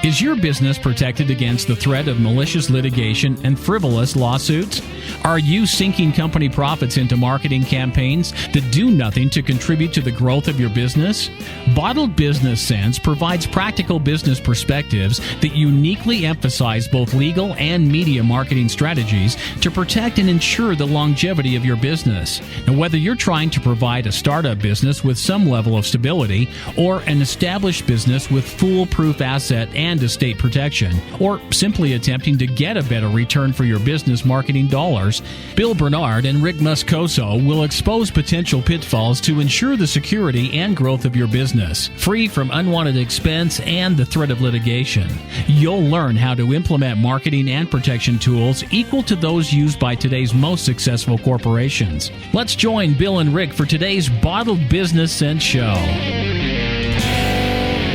Is your business protected against the threat of malicious litigation and frivolous lawsuits? Are you sinking company profits into marketing campaigns that do nothing to contribute to the growth of your business? Bottled Business Sense provides practical business perspectives that uniquely emphasize both legal and media marketing strategies to protect and ensure the longevity of your business. Now, whether you're trying to provide a startup business with some level of stability or an established business with foolproof asset and estate protection, or simply attempting to get a better return for your business marketing dollars, Bill Bernard and Rick Moscoso will expose potential pitfalls to ensure the security and growth of your business, free from unwanted expense and the threat of litigation. You'll learn how to implement marketing and protection tools equal to those used by today's most successful corporations. Let's join Bill and Rick for today's Bottled Business Sense show.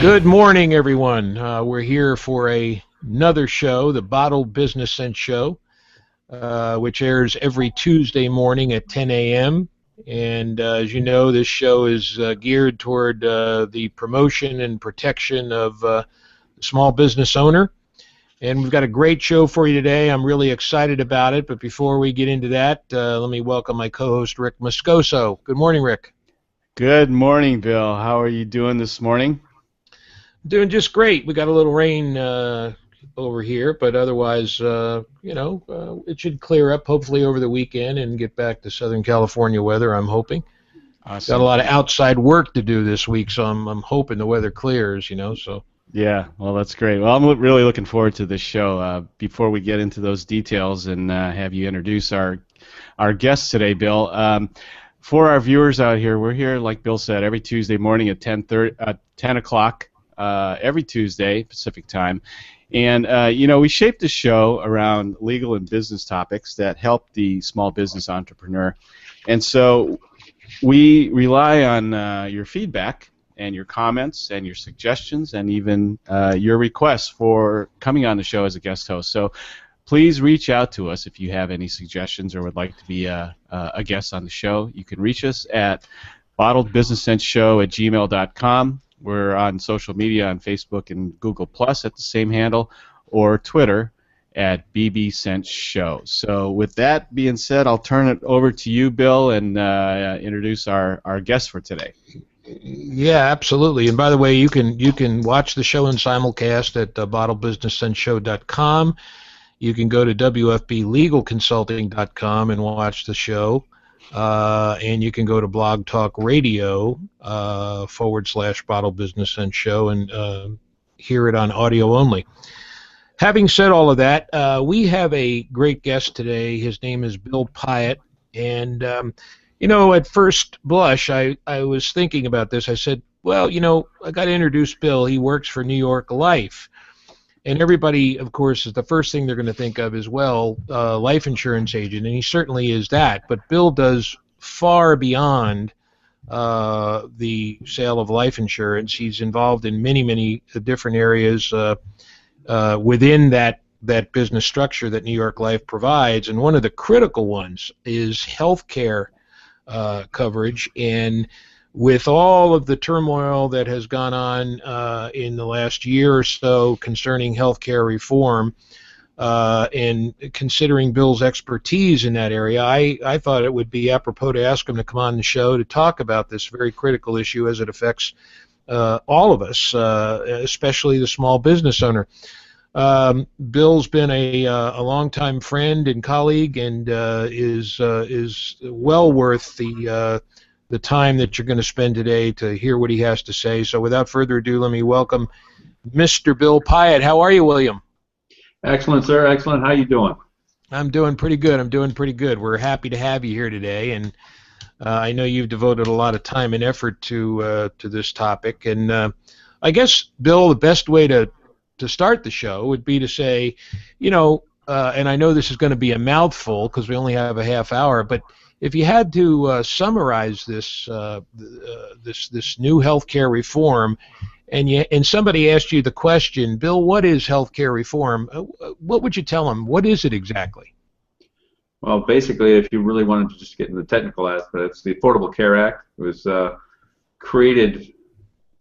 Good morning, everyone. We're here for another show, the Bottled Business Sense Show, which airs every Tuesday morning at 10 a.m. And as you know, this show is geared toward the promotion and protection of the small business owner. And we've got a great show for you today. I'm really excited about it. But before we get into that, let me welcome my co-host, Rick Moscoso. Good morning, Rick. Good morning, Bill. How are you doing this morning? Doing just great. We got a little rain over here, but otherwise, it should clear up hopefully over the weekend and get back to Southern California weather, I'm hoping. Awesome. Got a lot of outside work to do this week, so I'm hoping the weather clears, so. Yeah, well, that's great. Well, I'm really looking forward to this show. Before we get into those details and have you introduce our guests today, Bill, for our viewers out here, we're here, like Bill said, every Tuesday morning at 10 o'clock. Every Tuesday Pacific time, and we shape the show around legal and business topics that help the small business entrepreneur, and so we rely on your feedback and your comments and your suggestions and even your requests for coming on the show as a guest host. So please reach out to us if you have any suggestions or would like to be a guest on the show. You can reach us at bottledbusinesssenseshow@gmail.com. We're on social media on Facebook and Google Plus at the same handle, or Twitter at @BBSenseShow. So with that being said, I'll turn it over to you, Bill, and introduce our guest for today. Yeah, absolutely. And by the way, you can watch the show in simulcast at bottlebusinesssenseshow.com. You can go to wfblegalconsulting.com and watch the show. And you can go to Blog Talk Radio /Bottle Business Sense Show and hear it on audio only. Having said all of that, we have a great guest today. His name is Bill Pyott. And, at first blush, I was thinking about this. I said, well, I got to introduce Bill. He works for New York Life. And everybody, of course, is the first thing they're going to think of is, life insurance agent, and he certainly is that. But Bill does far beyond the sale of life insurance. He's involved in many, many different areas within that business structure that New York Life provides. And one of the critical ones is health care coverage. And with all of the turmoil that has gone on in the last year or so concerning healthcare reform, and considering Bill's expertise in that area, I thought it would be apropos to ask him to come on the show to talk about this very critical issue as it affects all of us, especially the small business owner. Bill's been a longtime friend and colleague, and is well worth the time that you're going to spend today to hear what he has to say. So without further ado, let me welcome Mr. Bill Pyott. How are you, William? Excellent, sir. Excellent. How you doing? I'm doing pretty good. We're happy to have you here today, and I know you've devoted a lot of time and effort to this topic. And I guess, Bill, the best way to start the show would be to say, and I know this is going to be a mouthful because we only have a half hour, but if you had to summarize this new healthcare reform, and somebody asked you the question, Bill, what is healthcare reform? What would you tell them? What is it exactly? Well, basically, if you really wanted to just get into the technical aspects, the Affordable Care Act was created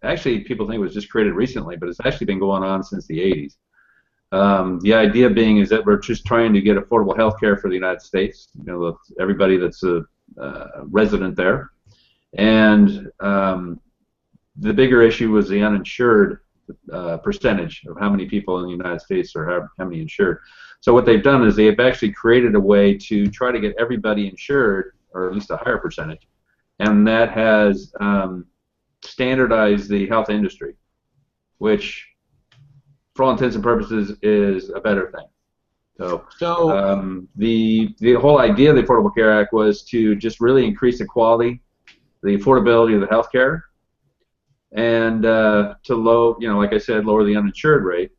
actually people think it was just created recently, but it's actually been going on since the 80s. The idea being is that we're just trying to get affordable health care for the United States, everybody that's a resident there. And the bigger issue was the uninsured percentage of how many people in the United States are how many insured. So what they've done is they have actually created a way to try to get everybody insured, or at least a higher percentage, and that has standardized the health industry, which, for all intents and purposes, is a better thing. So the whole idea of the Affordable Care Act was to just really increase the quality, the affordability of the health care, and to like I said, lower the uninsured rate,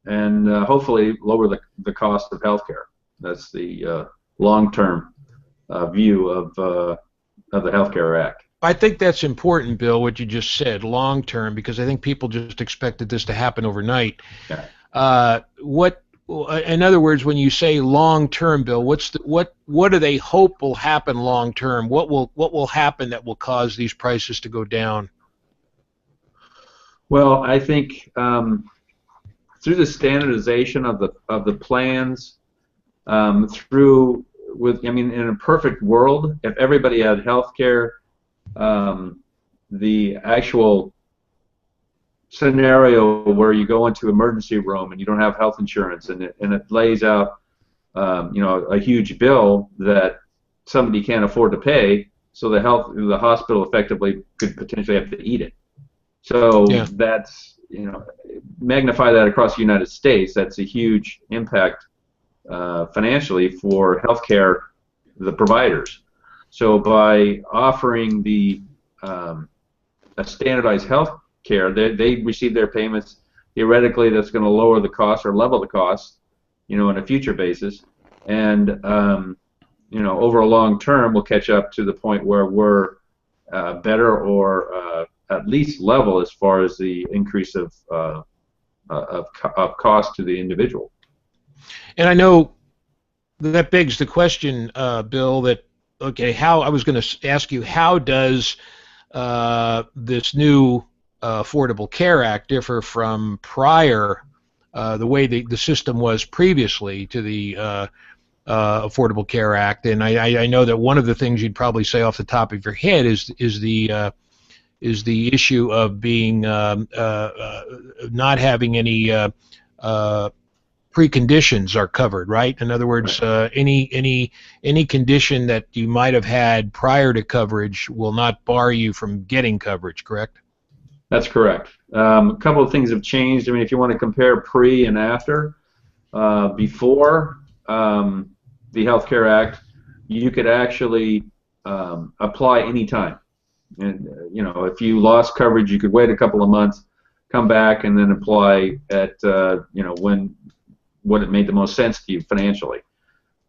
and hopefully lower the cost of health care. That's the long-term view of the Health Care Act. I think that's important, Bill, what you just said, long-term, because I think people just expected this to happen overnight. Yeah. In other words, when you say long-term, Bill, what do they hope will happen long-term? What will happen that will cause these prices to go down? Well, I think through the standardization of the plans, in a perfect world, if everybody had health care, the actual scenario where you go into emergency room and you don't have health insurance, and it lays out a huge bill that somebody can't afford to pay, so the hospital effectively could potentially have to eat it. So that's, magnify that across the United States, that's a huge impact financially for healthcare, the providers. So by offering a standardized health care, they receive their payments. Theoretically, that's going to lower the cost or level the cost, on a future basis, and over a long term, we'll catch up to the point where we're better or at least level as far as the increase of cost to the individual. And I know that begs the question, Bill, that I was going to ask you, how does this new Affordable Care Act differ from prior, the way the system was previously to the Affordable Care Act? And I know that one of the things you'd probably say off the top of your head is the issue of being not having any preconditions are covered, right? In other words, any condition that you might have had prior to coverage will not bar you from getting coverage, correct? That's correct. A couple of things have changed. I mean, if you want to compare pre and after, before the Health Care Act, you could actually apply anytime. And if you lost coverage, you could wait a couple of months, come back, and then apply at when it made the most sense to you financially,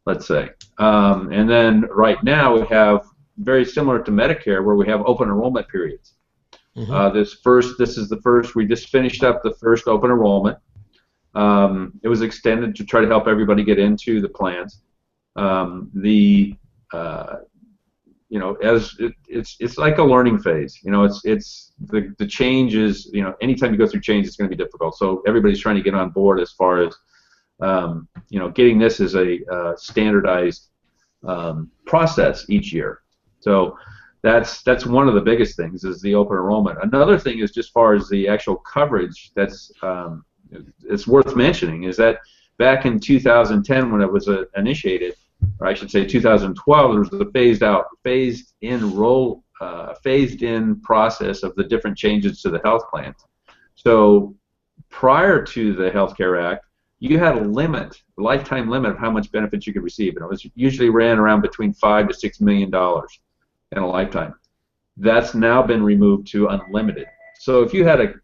let's say. And then right now we have, very similar to Medicare, where we have open enrollment periods. Mm-hmm. This is the first. We just finished up the first open enrollment. It was extended to try to help everybody get into the plans. It's like a learning phase. It's the change is, anytime you go through change, it's going to be difficult. So everybody's trying to get on board as far as getting this as a standardized process each year. So that's one of the biggest things, is the open enrollment. Another thing is, just as far as the actual coverage, that's it's worth mentioning, is that back in 2010, when it was initiated, or I should say 2012, there was the phased-in process of the different changes to the health plans. So prior to the Health Care Act, you had a lifetime limit of how much benefits you could receive, and it was usually ran around between $5 to $6 million in a lifetime. That's now been removed to unlimited. So if you had a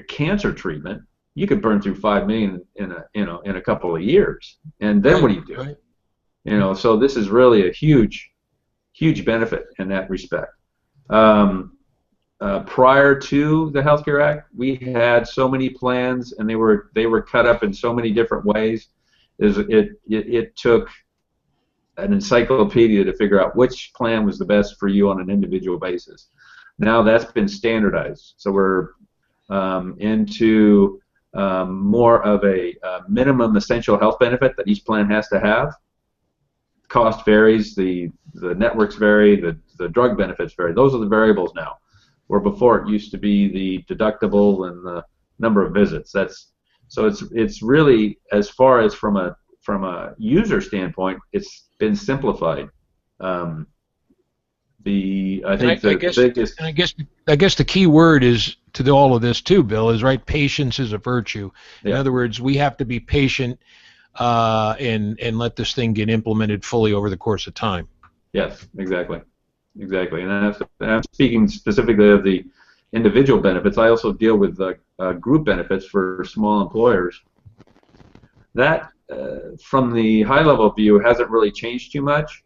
cancer treatment, you could burn through $5 million in a couple of years, and then what do you do? Right. So this is really a huge benefit in that respect. Prior to the Health Care Act, we had so many plans, and they were cut up in so many different ways. It took an encyclopedia to figure out which plan was the best for you on an individual basis. Now that's been standardized, so we're into more of a minimum essential health benefit that each plan has to have. Cost varies, the networks vary, the drug benefits vary. Those are the variables now, where before it used to be the deductible and the number of visits. So it's really, as far as from a user standpoint, it's been simplified. I guess the key word is to all of this too, Bill, is right. Patience is a virtue. In other words, we have to be patient and let this thing get implemented fully over the course of time. Yes, exactly. And I'm speaking specifically of the individual benefits. I also deal with group benefits for small employers. That, from the high-level view, hasn't really changed too much,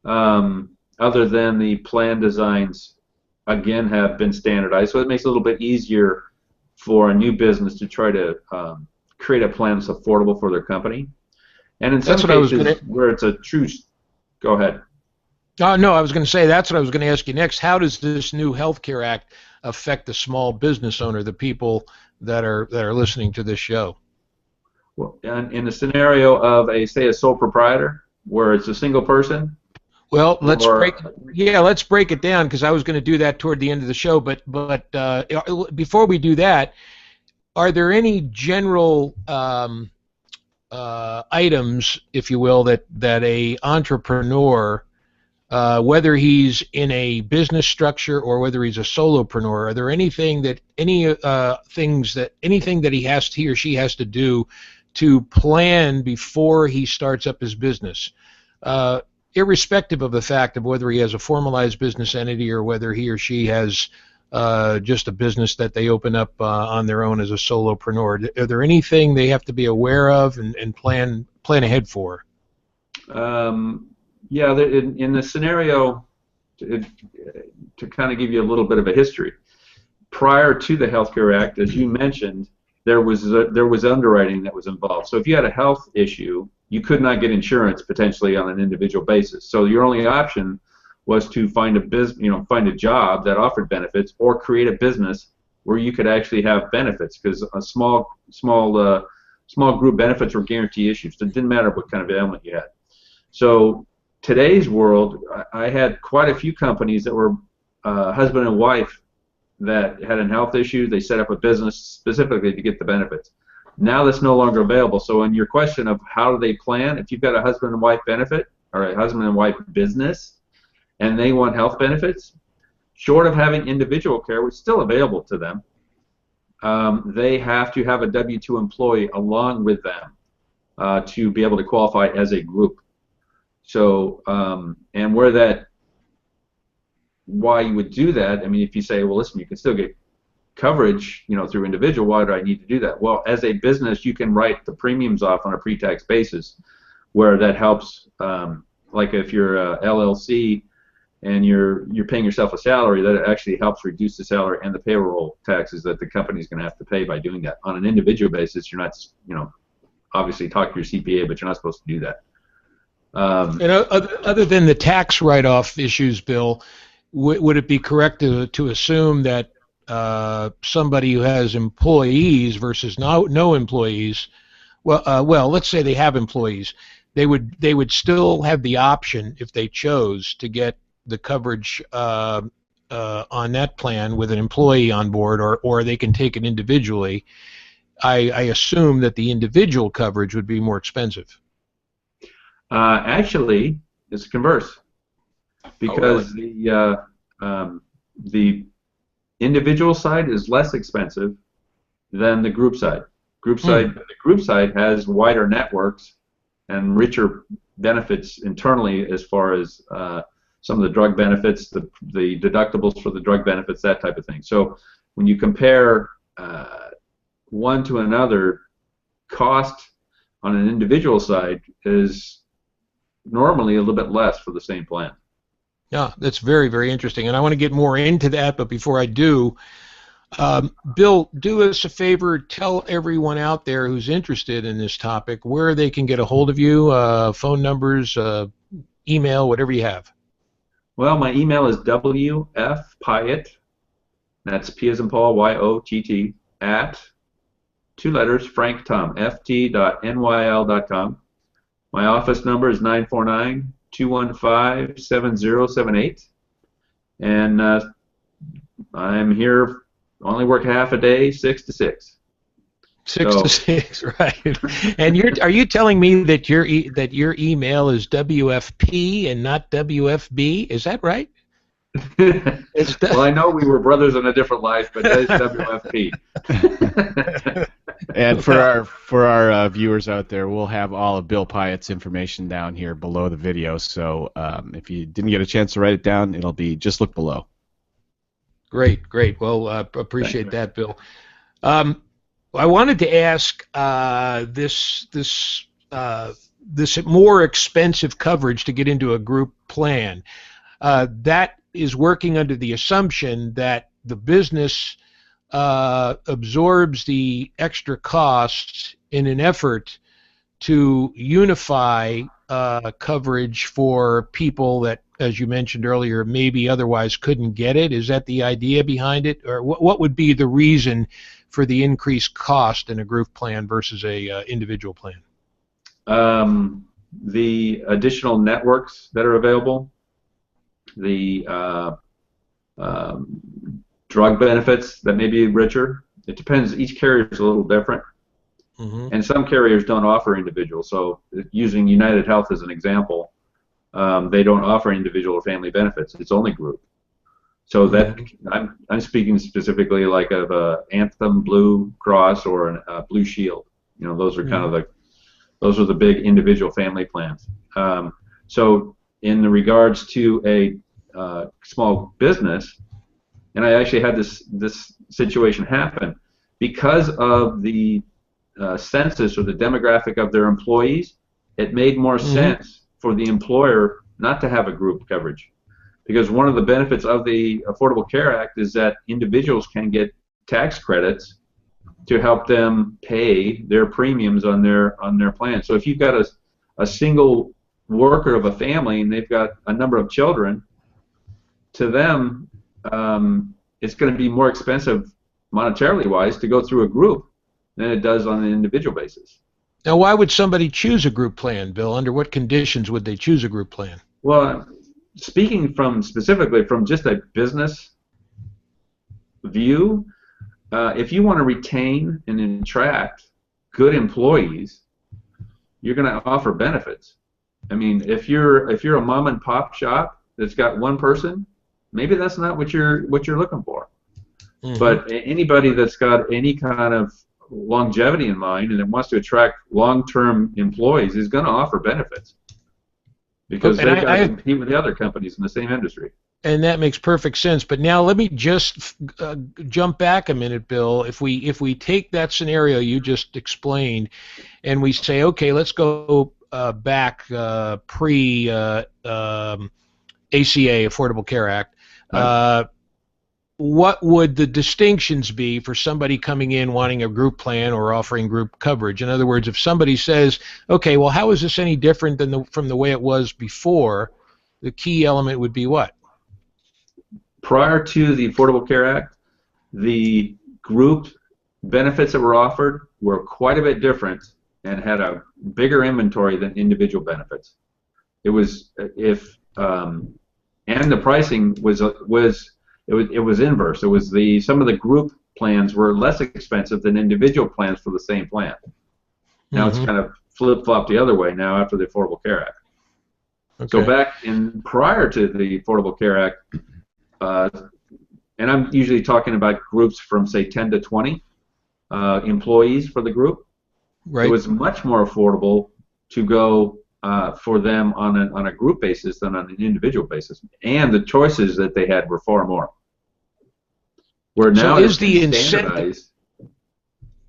other than the plan designs, again, have been standardized. So it makes it a little bit easier for a new business to try to create a plan that's affordable for their company. And in some cases where it's a true... Go ahead. No, I was going to say that's what I was going to ask you next. How does this new Healthcare Act affect the small business owner, the people that are listening to this show? Well, in the scenario of a sole proprietor, where it's a single person. Well, let's break it down, because I was going to do that toward the end of the show. But before we do that, are there any general items, if you will, that a entrepreneur, whether he's in a business structure or whether he's a solopreneur, are there anything that he or she has to do to plan before he starts up his business, irrespective of the fact of whether he has a formalized business entity or whether he or she has just a business that they open up on their own as a solopreneur? Are there anything they have to be aware of and plan ahead for? Yeah, in the scenario, to kind of give you a little bit of a history, prior to the Healthcare Act, as you mentioned, there was underwriting that was involved. So if you had a health issue, you could not get insurance potentially on an individual basis. So your only option was to find a job that offered benefits, or create a business where you could actually have benefits, because a small group benefits were guarantee issues. So it didn't matter what kind of ailment you had. So today's world, I had quite a few companies that were husband and wife that had a health issue. They set up a business specifically to get the benefits. Now that's no longer available. So in your question of how do they plan, if you've got a husband and wife benefit or a husband and wife business and they want health benefits, short of having individual care, which is still available to them, they have to have a W-2 employee along with them to be able to qualify as a group. So, and why you would do that, I mean, if you say, well, listen, you can still get coverage, through individual, why do I need to do that? Well, as a business, you can write the premiums off on a pre-tax basis, where that helps, like if you're a LLC and you're paying yourself a salary, that actually helps reduce the salary and the payroll taxes that the company's going to have to pay by doing that. On an individual basis, you're not, obviously talk to your CPA, but you're not supposed to do that. And other than the tax write-off issues, Bill, would it be correct to assume that somebody who has employees versus no employees, well, let's say they have employees, they would still have the option, if they chose, to get the coverage on that plan with an employee on board, or they can take it individually. I assume that the individual coverage would be more expensive. Actually, it's the converse, because the individual side is less expensive than the group side. The group side has wider networks and richer benefits internally, as far as some of the drug benefits, the deductibles for the drug benefits, that type of thing. So when you compare one to another, cost on an individual side is normally a little bit less for the same plan. Yeah, that's very, very interesting, and I want to get more into that, but before I do, Bill, do us a favor, tell everyone out there who's interested in this topic where they can get a hold of you, phone numbers, email, whatever you have. Well, my email is wfpyott, that's P as in Paul, Y-O-T-T, at, 2 letters, Frank Tom, ft.nyl.com. My office number is 949-215-7078. And I'm here, only work half a day, 6 to 6. 6 to 6, right? And are you telling me that your email is WFP and not WFB? Is that right? Well, I know we were brothers in a different life, but that is WFP. And for our viewers out there, we'll have all of Bill Pyott's information down here below the video. So if you didn't get a chance to write it down, it'll be just look below. Great. Well, appreciate that, Bill. I wanted to ask this more expensive coverage to get into a group plan. That is working under the assumption that the business absorbs the extra costs in an effort to unify coverage for people that, as you mentioned earlier, maybe otherwise couldn't get it. Is that the idea behind it, or what would be the reason for the increased cost in a group plan versus a individual plan? The additional networks that are available, the drug benefits that may be richer. It depends. Each carrier is a little different. Mm-hmm. And some carriers don't offer individual. So using United Health as an example, they don't offer individual or family benefits. It's only group. So that I'm speaking specifically like of a Anthem Blue Cross or a Blue Shield. You know, those are kind of those are the big individual family plans. So in the regards to a small business, and I actually had this situation happen because of the census or the demographic of their employees. It made more sense for the employer not to have a group coverage. Because one of the benefits of the Affordable Care Act is that individuals can get tax credits to help them pay their premiums on their plan. So if you've got a single worker of a family and they've got a number of children, to them it's going to be more expensive monetarily wise to go through a group than it does on an individual basis. Now, why would somebody choose a group plan, Bill? Under what conditions would they choose a group plan? Well, speaking specifically from just a business view, if you want to retain and attract good employees, you're going to offer benefits. I mean, if you're a mom and pop shop that's got one person, maybe that's not what you're looking for. Mm-hmm. But anybody that's got any kind of longevity in mind and that wants to attract long-term employees is going to offer benefits. Because they've got to compete with the other companies in the same industry. And that makes perfect sense. But now let me just jump back a minute, Bill. If we take that scenario you just explained, and we say, okay, let's go back pre-ACA, Affordable Care Act. Right. What would the distinctions be for somebody coming in wanting a group plan or offering group coverage? In other words, if somebody says, okay, well, how is this any different than from the way it was before, the key element would be what? Prior to the Affordable Care Act, the group benefits that were offered were quite a bit different and had a bigger inventory than individual benefits. It was and the pricing was inverse. It was some of the group plans were less expensive than individual plans for the same plan. Now it's kind of flip-flopped the other way now after the Affordable Care Act. Okay. So back prior to the Affordable Care Act, and I'm usually talking about groups from say 10 to 20 employees for the group. Right. It was much more affordable to go for them on a group basis than on an individual basis, and the choices that they had were far more. Where now is the incentive?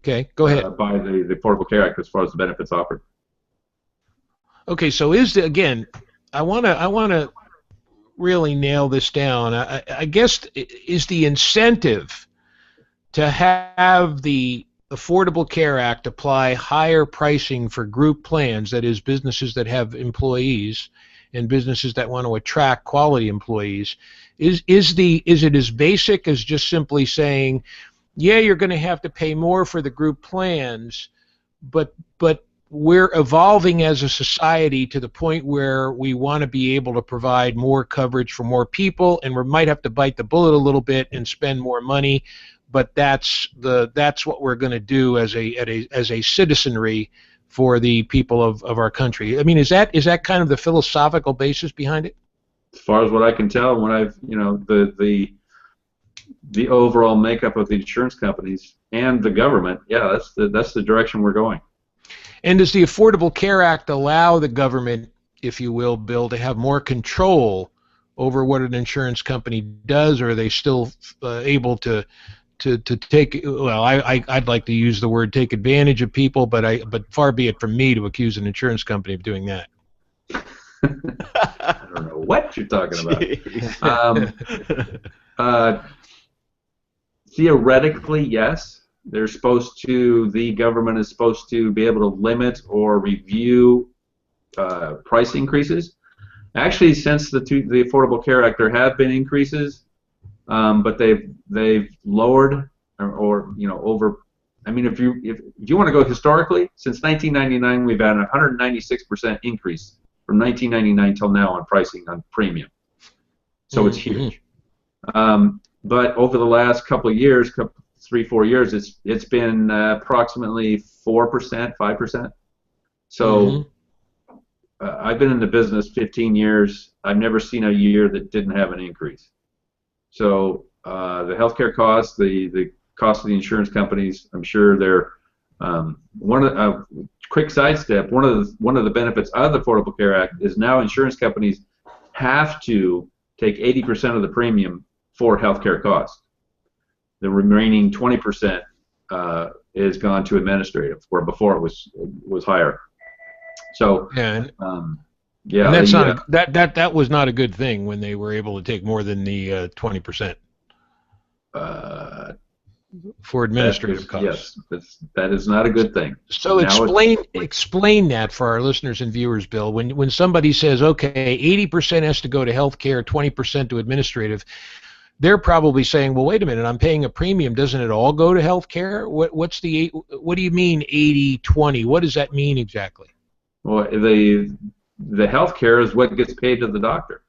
Okay, go ahead. By the Affordable Care Act as far as the benefits offered. Okay, so again, I want to really nail this down. I guess is the incentive to have the Affordable Care Act apply higher pricing for group plans, that is businesses that have employees, and businesses that want to attract quality employees. Is it as basic as just simply saying, yeah, you're going to have to pay more for the group plans, but we're evolving as a society to the point where we want to be able to provide more coverage for more people, and we might have to bite the bullet a little bit and spend more money, but that's what we're going to do as a citizenry for the people of our country. I mean, is that kind of the philosophical basis behind it? As far as what I can tell, when I've the overall makeup of the insurance companies and the government, yeah, that's the direction we're going. And does the Affordable Care Act allow the government, if you will, Bill, to have more control over what an insurance company does, or are they still able to take? Well, I'd like to use the word take advantage of people, but far be it from me to accuse an insurance company of doing that. I don't know what you're talking about. Theoretically, yes. The government is supposed to be able to limit or review price increases. Actually, since the Affordable Care Act, there have been increases, but they've lowered or over. I mean, if you want to go historically, since 1999, we've had a 196% increase from 1999 till now on pricing on premium. So it's huge. But over the last couple of years, 3-4 years, it's been approximately 4%, 5%. So I've been in the business 15 years. I've never seen a year that didn't have an increase. So the healthcare costs, the cost of the insurance companies, I'm sure they're quick sidestep. One of the benefits of the Affordable Care Act is now insurance companies have to take 80% of the premium for healthcare costs. The remaining 20% is gone to administrative, where before it was higher. So and yeah, and that was not a good thing when they were able to take more than the 20% for administrative costs. Yes, that is not a good thing. So explain that for our listeners and viewers, Bill. When somebody says, okay, 80% has to go to healthcare, 20% to administrative, they're probably saying, well, wait a minute, I'm paying a premium. Doesn't it all go to health care? What do you mean 80-20? What does that mean exactly? Well, the health care is what gets paid to the doctor.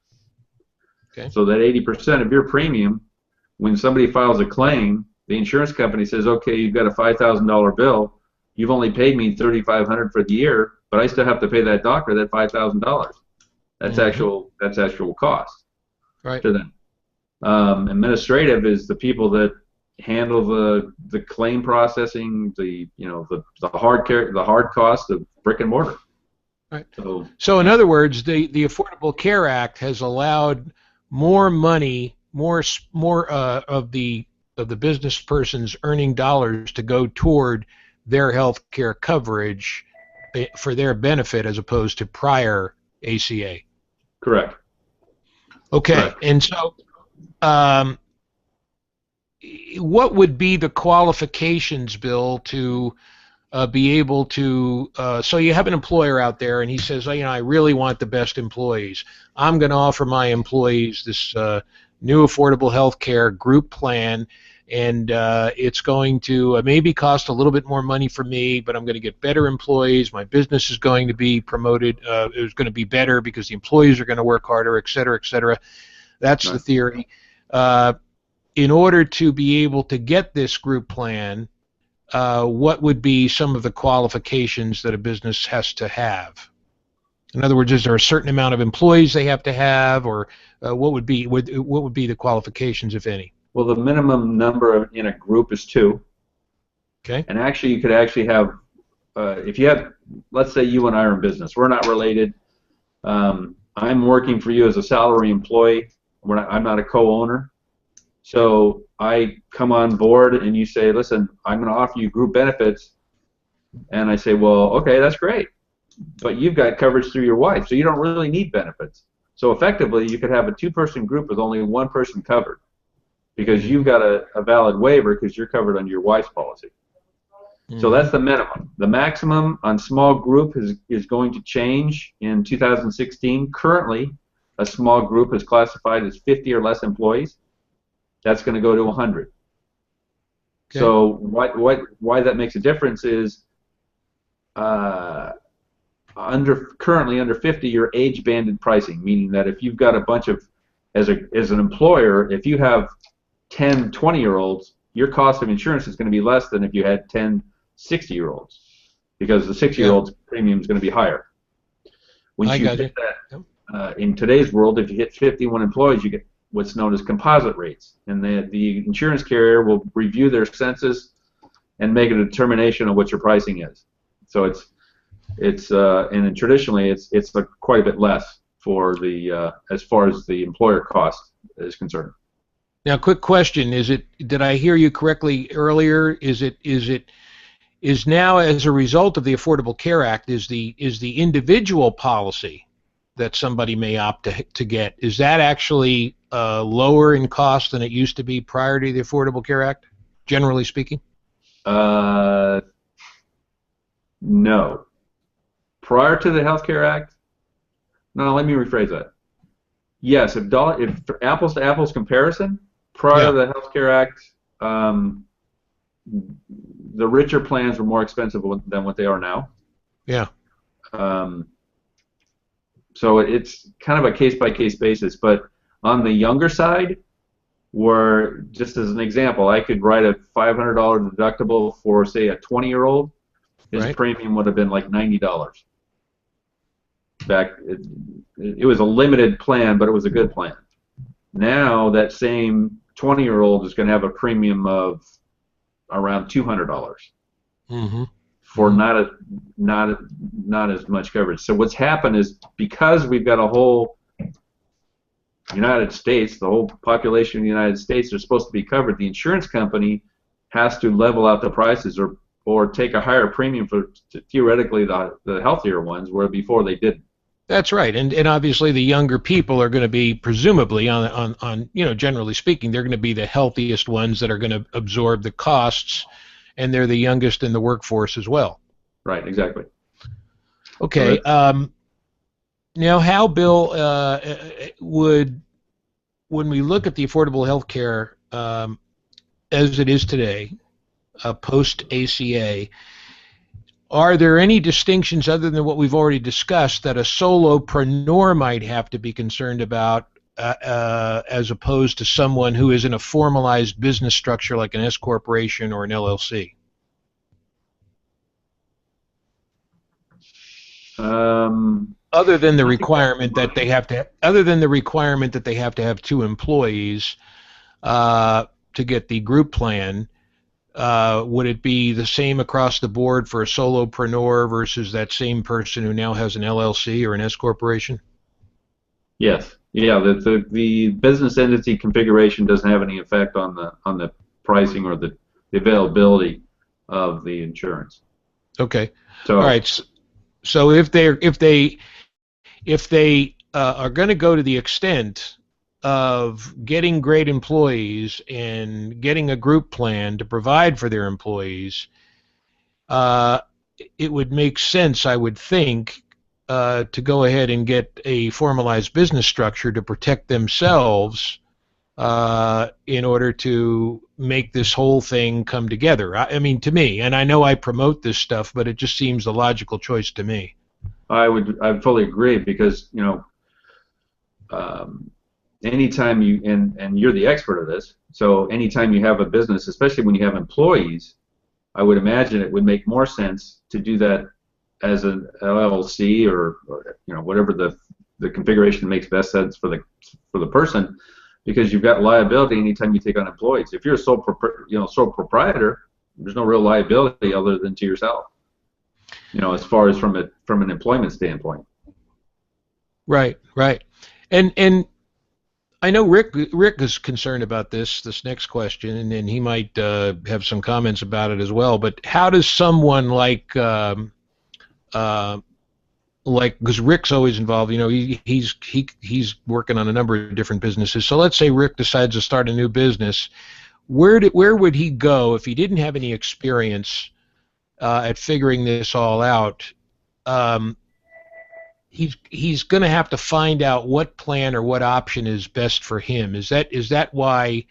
Okay. So that 80% of your premium, when somebody files a claim, the insurance company says, okay, you've got a $5,000 bill. You've only paid me $3,500 for the year, but I still have to pay that doctor that $5,000. That's actual cost to them. Administrative is the people that handle the claim processing, the hard cost of brick and mortar. Right. So in other words, the Affordable Care Act has allowed more money, more of the business person's earning dollars to go toward their health care coverage for their benefit as opposed to prior ACA. Correct. Okay, Correct. And so what would be the qualifications, Bill, to be able to, so you have an employer out there and he says, I really want the best employees. I'm going to offer my employees this new affordable health care group plan, and it's going to maybe cost a little bit more money for me, but I'm going to get better employees. My business is going to be promoted. It's going to be better because the employees are going to work harder, et cetera, et cetera. That's the theory. In order to be able to get this group plan, what would be some of the qualifications that a business has to have? In other words, is there a certain amount of employees they have to have, or what would be the qualifications, if any? Well, the minimum number in a group is 2. Okay. And actually, you could actually have, if you have, let's say you and I are in business. We're not related. I'm working for you as a salary employee. I'm not a co-owner. So I come on board and you say, listen, I'm going to offer you group benefits. And I say, well, okay, that's great. But you've got coverage through your wife, so you don't really need benefits. So effectively, you could have a 2-person group with only 1 person covered because you've got a valid waiver because you're covered under your wife's policy. So that's the minimum. The maximum on small group is going to change in 2016. Currently, a small group is classified as 50 or less employees. That's going to go to 100. Okay. So why that makes a difference is currently under 50, you're age banded pricing, meaning that if you've got a bunch of, as an employer, if you have 10 20-year-olds, your cost of insurance is going to be less than if you had 10 60-year-olds, because the 60-year-olds premium is going to be higher. When you hit that, in today's world, if you hit 51 employees, you get what's known as composite rates, and the insurance carrier will review their census and make a determination of what your pricing is. So and traditionally it's quite a bit less for the as far as the employer cost is concerned. Now, quick question: did I hear you correctly earlier? Is now, as a result of the Affordable Care Act, is the individual policy that somebody may opt to get, is that actually lower in cost than it used to be prior to the Affordable Care Act, generally speaking? No. Prior to the Health Care Act, no, let me rephrase that. Yes, if apples to apples comparison, prior to the Health Care Act, the richer plans were more expensive than what they are now. Yeah. So it's kind of a case-by-case basis, but on the younger side, where, just as an example, I could write a $500 deductible for, say, a 20-year-old, his premium would have been like $90. It was a limited plan, but it was a good plan. Now that same 20-year-old is going to have a premium of around $200 for not as much coverage. So what's happened is, because we've got a whole United States, the whole population of the United States are supposed to be covered, the insurance company has to level out the prices or take a higher premium for theoretically the healthier ones, where before they didn't. That's right, and obviously the younger people are going to be, presumably, on generally speaking, they're going to be the healthiest ones that are going to absorb the costs, and they're the youngest in the workforce as well. Right, exactly. Okay. Now, how, Bill, when we look at the affordable health care as it is today, post ACA, are there any distinctions other than what we've already discussed that a solopreneur might have to be concerned about as opposed to someone who is in a formalized business structure like an S corporation or an LLC? Other than the requirement that they have to have 2 employees to get the group plan. Would it be the same across the board for a solopreneur versus that same person who now has an LLC or an S corporation? Yes. Yeah. The business entity configuration doesn't have any effect on the pricing or the availability of the insurance. Okay. So, all right. So if they are going to go to the extent of getting great employees and getting a group plan to provide for their employees, it would make sense, I would think, to go ahead and get a formalized business structure to protect themselves in order to make this whole thing come together. I mean, to me, and I know I promote this stuff, but it just seems the logical choice to me. I fully agree, because anytime you, and you're the expert of this, so anytime you have a business, especially when you have employees, I would imagine it would make more sense to do that as an LLC or whatever the configuration makes best sense for the person, because you've got liability anytime you take on employees. If you're a sole proprietor, there's no real liability other than to yourself, as far as from an employment standpoint. Right. And I know Rick is concerned about this next question, and he might have some comments about it as well. But how does someone like because Rick's always involved, he's working on a number of different businesses. So let's say Rick decides to start a new business. Where would he go if he didn't have any experience at figuring this all out, he's going to have to find out what plan or what option is best for him. Is that why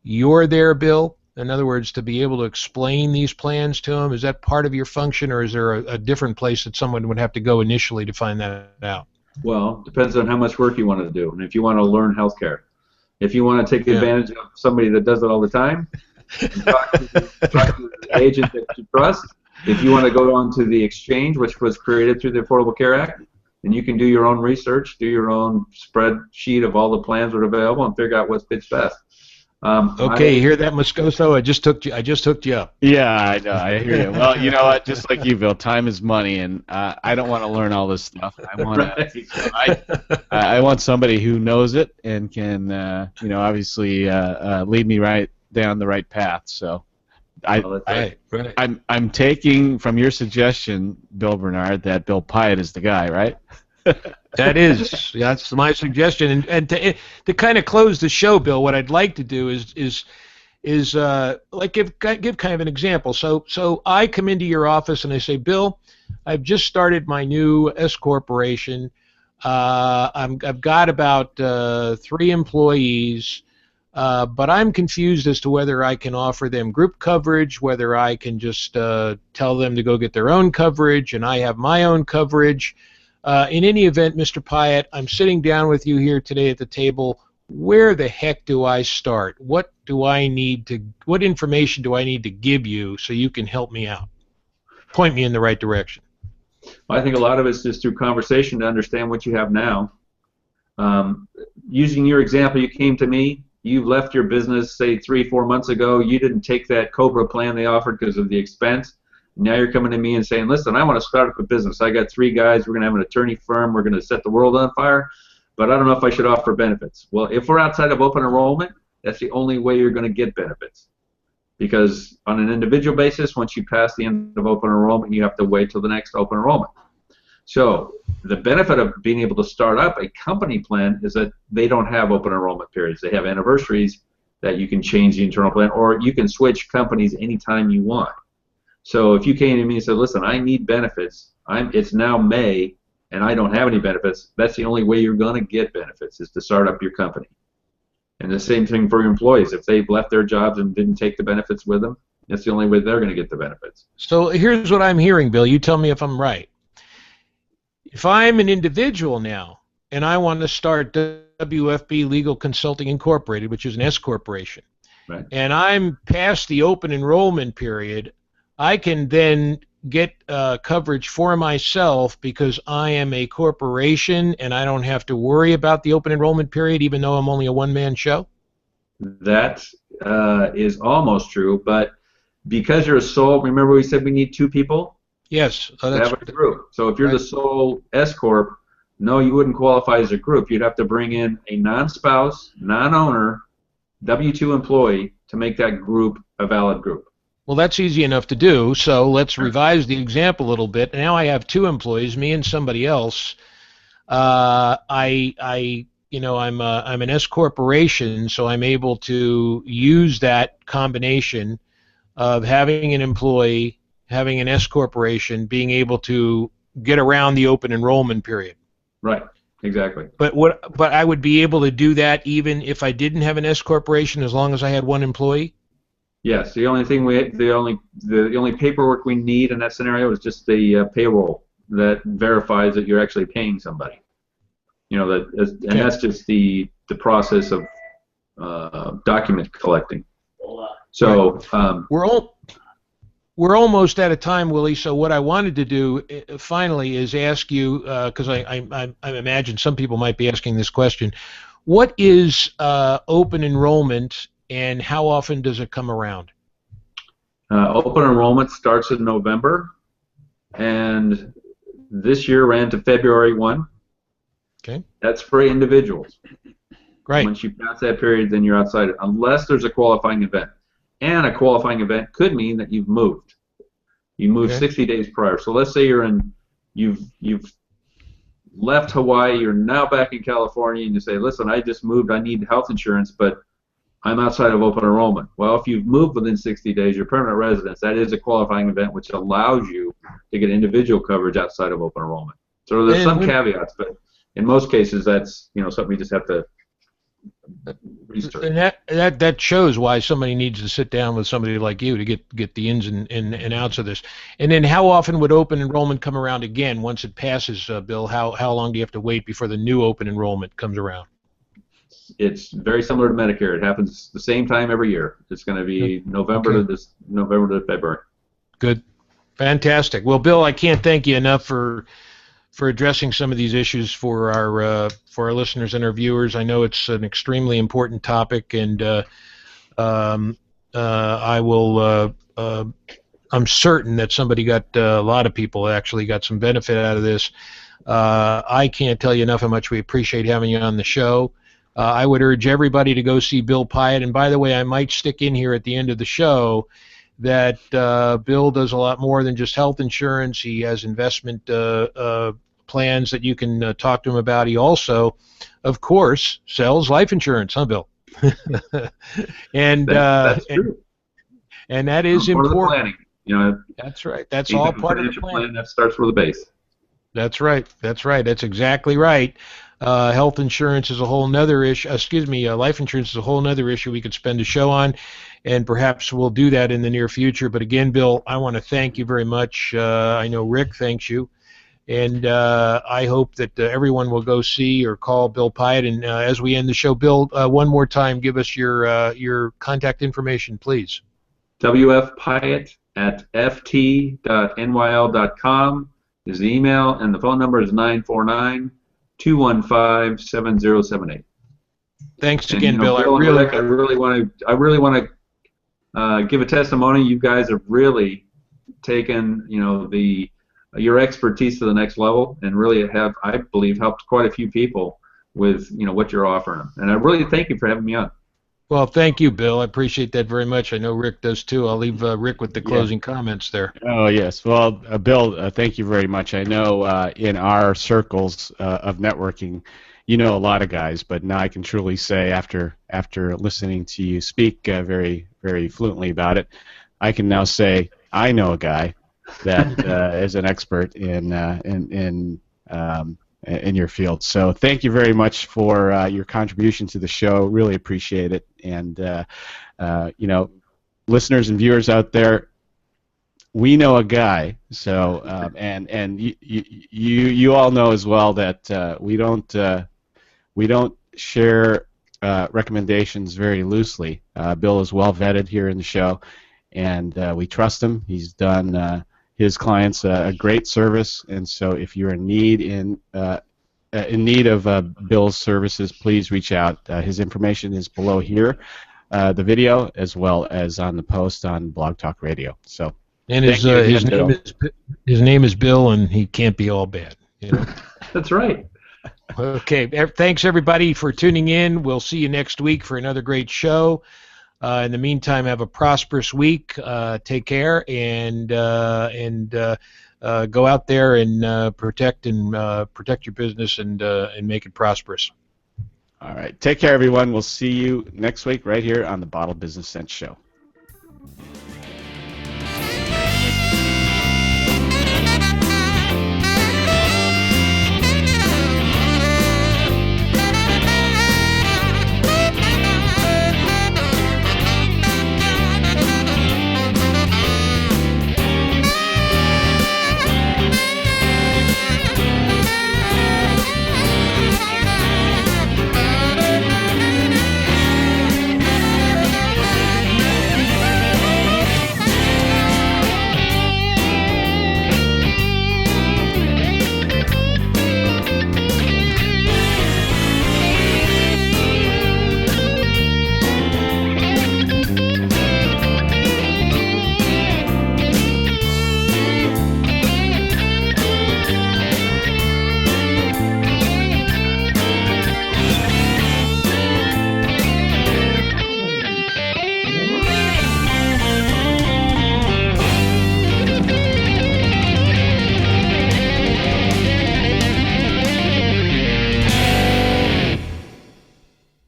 you're there, Bill? In other words, to be able to explain these plans to him, is that part of your function, or is there a different place that someone would have to go initially to find that out? Well, depends on how much work you want to do, and if you want to learn healthcare. If you want to take advantage of somebody that does it all the time, talk to the agent that you trust. If you want to go on to the exchange, which was created through the Affordable Care Act, then you can do your own research, do your own spreadsheet of all the plans that are available, and figure out what fits best. Okay, you hear that, Moscoso? I just hooked you up. Yeah, I know. I hear you. Well, you know what? Just like you, Bill, time is money, and I don't want to learn all this stuff. I want I want somebody who knows it and can, obviously lead me right down the right path. So, I'm taking from your suggestion, Bill Bernard, that Bill Pyott is the guy, right? That's my suggestion. And to kind of close the show, Bill, what I'd like to do is like give kind of an example. So I come into your office and I say, Bill, I've just started my new S corporation. I've got about 3 employees, but I'm confused as to whether I can offer them group coverage, whether I can just tell them to go get their own coverage, and I have my own coverage. In any event, Mr. Pyott, I'm sitting down with you here today at the table. Where the heck do I start? What information do I need to give you so you can help me out? Point me in the right direction. Well, I think a lot of it's just through conversation to understand what you have now. Using your example, you came to me, you left your business, say 3-4 months ago, you didn't take that COBRA plan they offered because of the expense. Now you're coming to me and saying, listen, I want to start up a business. I got 3 guys. We're going to have an attorney firm. We're going to set the world on fire, but I don't know if I should offer benefits. Well, if we're outside of open enrollment, that's the only way you're going to get benefits. Because on an individual basis, once you pass the end of open enrollment, you have to wait till the next open enrollment. So the benefit of being able to start up a company plan is that they don't have open enrollment periods. They have anniversaries that you can change the internal plan, or you can switch companies anytime you want. So if you came to me and said, listen, I need benefits, it's now May, and I don't have any benefits, that's the only way you're going to get benefits, is to start up your company. And the same thing for your employees. If they've left their jobs and didn't take the benefits with them, that's the only way they're going to get the benefits. So here's what I'm hearing, Bill. You tell me if I'm right. If I'm an individual now, and I want to start WFB Legal Consulting Incorporated, which is an S corporation, right, and I'm past the open enrollment period, I can then get coverage for myself because I am a corporation and I don't have to worry about the open enrollment period, even though I'm only a one-man show? That is almost true, but because you're a sole, remember we said we need 2 people? Yes. That's a group. So if you're the sole S Corp, no, you wouldn't qualify as a group. You'd have to bring in a non-spouse, non-owner, W-2 employee to make that group a valid group. Well, that's easy enough to do, so let's revise the example a little bit. Now I have 2 employees, me and somebody else. I'm an S corporation, so I'm able to use that combination of having an employee, having an S corporation, being able to get around the open enrollment period. Right. Exactly. But I would be able to do that even if I didn't have an S corporation, as long as I had 1 employee? Yes, the only thing the only paperwork we need in that scenario is just the payroll that verifies that you're actually paying somebody. That's just the process of document collecting. So we're almost out of time, Willie. So what I wanted to do finally is ask you, because I imagine some people might be asking this question: what is open enrollment? And how often does it come around? Open enrollment starts in November, and this year ran to February 1. Okay. That's for individuals. Right. Once you pass that period, then you're outside it, unless there's a qualifying event. And a qualifying event could mean that you've moved. You moved 60 days prior. So let's say you've left Hawaii, you're now back in California, and you say, listen, I just moved, I need health insurance, but I'm outside of open enrollment. Well, if you've moved within 60 days, your permanent residence, that is a qualifying event which allows you to get individual coverage outside of open enrollment. So there's some caveats, but in most cases, that's something you just have to research. And that shows why somebody needs to sit down with somebody like you to get the ins and outs of this. And then how often would open enrollment come around again once it passes, Bill? How long do you have to wait before the new open enrollment comes around? It's very similar to Medicare. It happens the same time every year. It's going to be November to February. Good. Fantastic. Well, Bill, I can't thank you enough for addressing some of these issues for our listeners and our viewers. I know it's an extremely important topic, and I will. I'm certain that a lot of people actually got some benefit out of this. I can't tell you enough how much we appreciate having you on the show. I would urge everybody to go see Bill Pyott. And by the way, I might stick in here at the end of the show that Bill does a lot more than just health insurance. He has investment plans that you can talk to him about. He also, of course, sells life insurance, huh, Bill? And that's true. And that is part important. Of the planning. That's right. That's all part of the plan. That starts with the base. That's right. That's exactly right. Health insurance is a whole nother issue. Life insurance is a whole nother issue we could spend a show on, and perhaps we'll do that in the near future. But again, Bill, I want to thank you very much. I know Rick thanks you, and I hope that everyone will go see or call Bill Pyott. And as we end the show, Bill, one more time, give us your contact information, please. wfpyatt@ft.nyl.com is the email, and the phone number is 949-215-7078. Thanks again, Bill. Bill. I really want to give a testimony. You guys have really taken your expertise to the next level, and really have, I believe, helped quite a few people with what you're offering them. And I really thank you for having me on. Well, thank you, Bill. I appreciate that very much. I know Rick does too. I'll leave Rick with the closing comments there. Oh, yes. Well, Bill, thank you very much. I know in our circles of networking, you know a lot of guys, but now I can truly say after listening to you speak very, very fluently about it, I can now say I know a guy that is an expert in your field. So thank you very much for your contribution to the show. Really appreciate it. And listeners and viewers out there, we know a guy. So and you all know as well that we don't share recommendations very loosely. Bill is well vetted here in the show, and we trust him. He's done his clients a great service, and so if you're in need of Bill's services, please reach out. His information is below here, the video, as well as on the post on Blog Talk Radio. So, and his name is Bill, and he can't be all bad. That's right. Okay, thanks everybody for tuning in. We'll see you next week for another great show. In the meantime, have a prosperous week. Take care, and go out there and protect your business and make it prosperous. All right. Take care, everyone. We'll see you next week right here on the Bottle Business Sense Show.